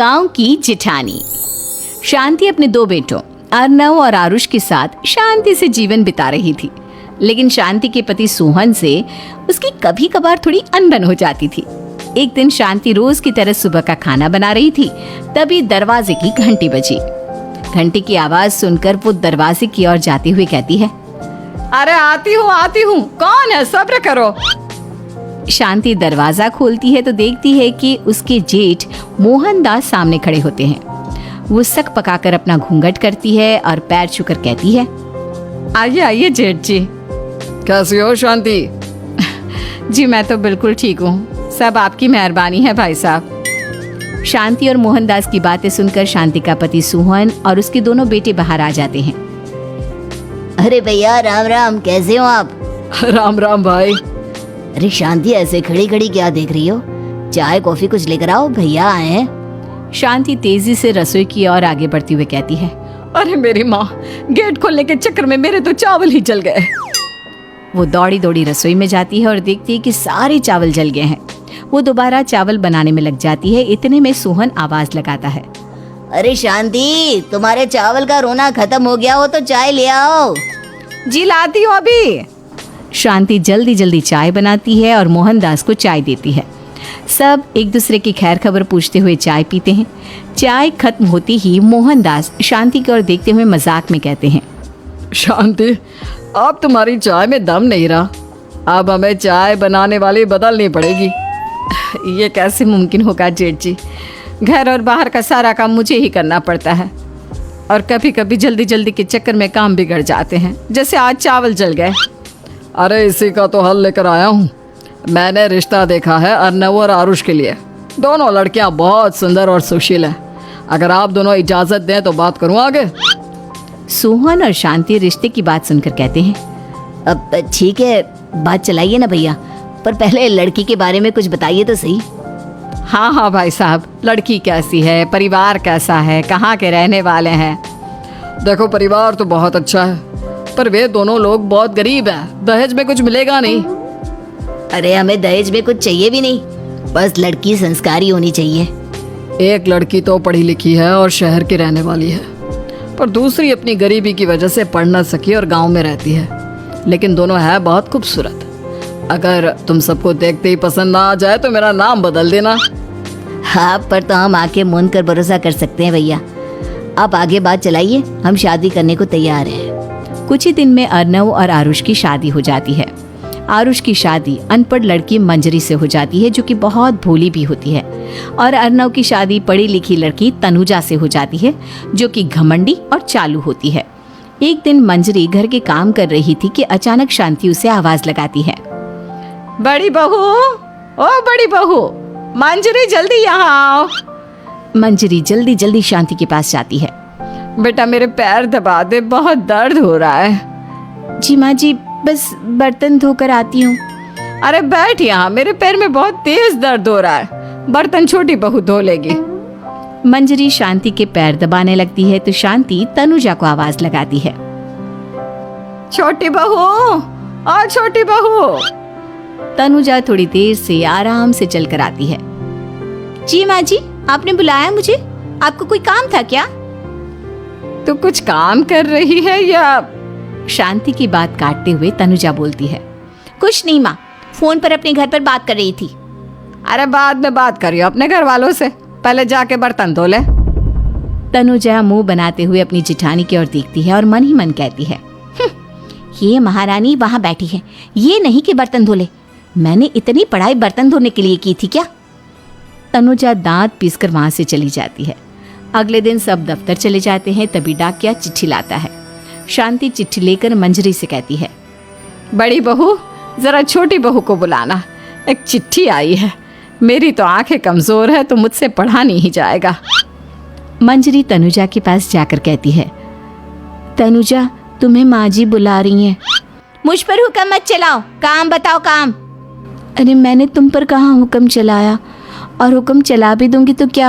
गांव की जिठानी। शांति अपने दो बेटों अर्नव और आरुष के साथ शांति से जीवन बिता रही थी, लेकिन शांति के पति सोहन से उसकी कभी कभार थोड़ी अनबन हो जाती थी। एक दिन शांति रोज की तरह सुबह का खाना बना रही थी, तभी दरवाजे की घंटी बजी। घंटी की आवाज सुनकर वो दरवाजे की ओर जाते हुए कहती है, अरे आती हूँ, कौन है, सब्र करो। शांति दरवाजा खोलती है तो देखती है कि उसके जेठ मोहनदास सामने खड़े होते हैं। वो सक पकाकर अपना घूंघट करती है और पैर छूकर कहती है, आइए आइए जेठ जी। कैसी हो शांति? जी मैं तो बिल्कुल ठीक हूँ, सब आपकी मेहरबानी है भाई साहब। शांति और मोहनदास की बातें सुनकर शांति का पति सोहन और उसके दोनों बेटे बाहर आ जाते हैं। अरे भैया राम राम, कैसे हो आप? राम राम भाई। अरे शांति ऐसे खड़ी खड़ी क्या देख रही हो? चाय कॉफी कुछ लेकर आओ, भैया आए हैं। शांति तेजी से रसोई की ओर आगे बढ़ती हुए कहती है, अरे मेरी माँ, गेट खोलने के चक्कर में मेरे तो चावल ही जल गए। वो दौड़ी दौड़ी रसोई में जाती है और देखती है कि सारे चावल जल गए हैं। वो दोबारा चावल बनाने में लग जाती है। इतने में सोहन आवाज लगाता है, अरे शांति, तुम्हारे चावल का रोना खत्म हो गया हो तो चाय ले आओ। जी लाती हूँ अभी। शांति जल्दी जल्दी चाय बनाती है और मोहनदास को चाय देती है। सब एक दूसरे की खैर खबर पूछते हुए चाय पीते हैं। चाय खत्म होती ही मोहनदास शांति की ओर देखते हुए मजाक में कहते हैं, शांति, अब तुम्हारी चाय में दम नहीं रहा, अब हमें चाय बनाने वाली बदलनी पड़ेगी। ये कैसे मुमकिन होगा जेठ जी, घर और बाहर का सारा काम मुझे ही करना पड़ता है और कभी कभी जल्दी जल्दी के चक्कर में काम बिगड़ जाते हैं, जैसे आज चावल जल गए। अरे इसी का तो हल लेकर आया हूँ। मैंने रिश्ता देखा है अर्नव और आरुष के लिए। दोनों लड़कियाँ बहुत सुंदर और सुशील हैं। अगर आप दोनों इजाज़त दें तो बात करूँ आगे। सोहन और शांति रिश्ते की बात सुनकर कहते हैं, अब ठीक है, बात चलाइए ना भैया, पर पहले लड़की के बारे में कुछ बताइए तो सही। हाँ हाँ भाई साहब, लड़की कैसी है, परिवार कैसा है, कहाँ के रहने वाले हैं? देखो परिवार तो बहुत अच्छा है, पर वे दोनों लोग बहुत गरीब हैं। दहेज में कुछ मिलेगा नहीं। अरे हमें दहेज में कुछ चाहिए भी नहीं, बस लड़की संस्कारी होनी चाहिए। एक लड़की तो पढ़ी लिखी है और शहर की रहने वाली है, पर दूसरी अपनी गरीबी की वजह से पढ़ न सकी और गांव में रहती है, लेकिन दोनों है बहुत खूबसूरत। अगर तुम सबको देखते ही पसंद ना आ जाए तो मेरा नाम बदल देना। हाँ, पर तो हम आके मूंद कर भरोसा कर सकते हैं भैया। आप आगे बात चलाइए, हम शादी करने को तैयार हैं। कुछ ही दिन में अर्नव और आरुष की शादी हो जाती है। आरुष की शादी अनपढ़ लड़की मंजरी से हो जाती है, जो कि बहुत भोली भी होती है, और अर्नव की शादी पढ़ी लिखी लड़की तनुजा से हो जाती है, जो कि घमंडी और चालू होती है। एक दिन मंजरी घर के काम कर रही थी कि अचानक शांति उसे आवाज लगाती है, बड़ी बहू, ओ बड़ी बहू, मंजरी जल्दी यहाँ आओ। मंजरी जल्दी जल्दी शांति के पास जाती है। बेटा मेरे पैर दबा दे, बहुत दर्द हो रहा है। जी माँ जी, बस बर्तन धोकर आती हूँ। अरे बैठ यहाँ, मेरे पैर में बहुत तेज दर्द हो रहा है, बर्तन छोटी बहू धो लेगी। मंजरी शांति के पैर दबाने लगती है तो शांति तनुजा को आवाज लगाती है, छोटी बहू, ओ छोटी बहू। तनुजा थोड़ी देर से आराम से चलकर आती है। जी माँ जी, आपने बुलाया मुझे? आपको कोई काम था क्या? तू कुछ काम कर रही है या? शांति की बात काटते हुए तनुजा बोलती है, कुछ नहीं माँ, फोन पर अपने घर पर बात कर रही थी। अरे बाद में बात करियो अपने घर वालों से, पहले जाके बर्तन धो ले। तनुजा मुंह बनाते हुए अपनी जिठानी की ओर देखती है और मन ही मन कहती है, ये महारानी वहाँ बैठी है, ये नहीं कि बर्तन धो ले। मैंने इतनी पढ़ाई बर्तन धोने के लिए की थी क्या? तनुजा दांत पीसकर वहां से चली जाती है। अगले दिन सब दफ्तर चले जाते हैं, तभी डाकिया चिट्ठी लाता है। शांति चिट्ठी लेकर मंजरी से कहती है, बड़ी बहू, जरा छोटी बहू को बुलाना, एक चिट्ठी आई है। मेरी तो आंखें कमजोर है तो मुझसे पढ़ा नहीं जाएगा। मंजरी तनुजा के पास जाकर कहती है, तनुजा, तुम्हें माँ जी बुला रही हैं। मुझ पर हुक्म मत चलाओ, काम बताओ काम। अरे मैंने तुम पर कहाँ हुक्म चलाया, और हुक्म चला भी दूंगी तो क्या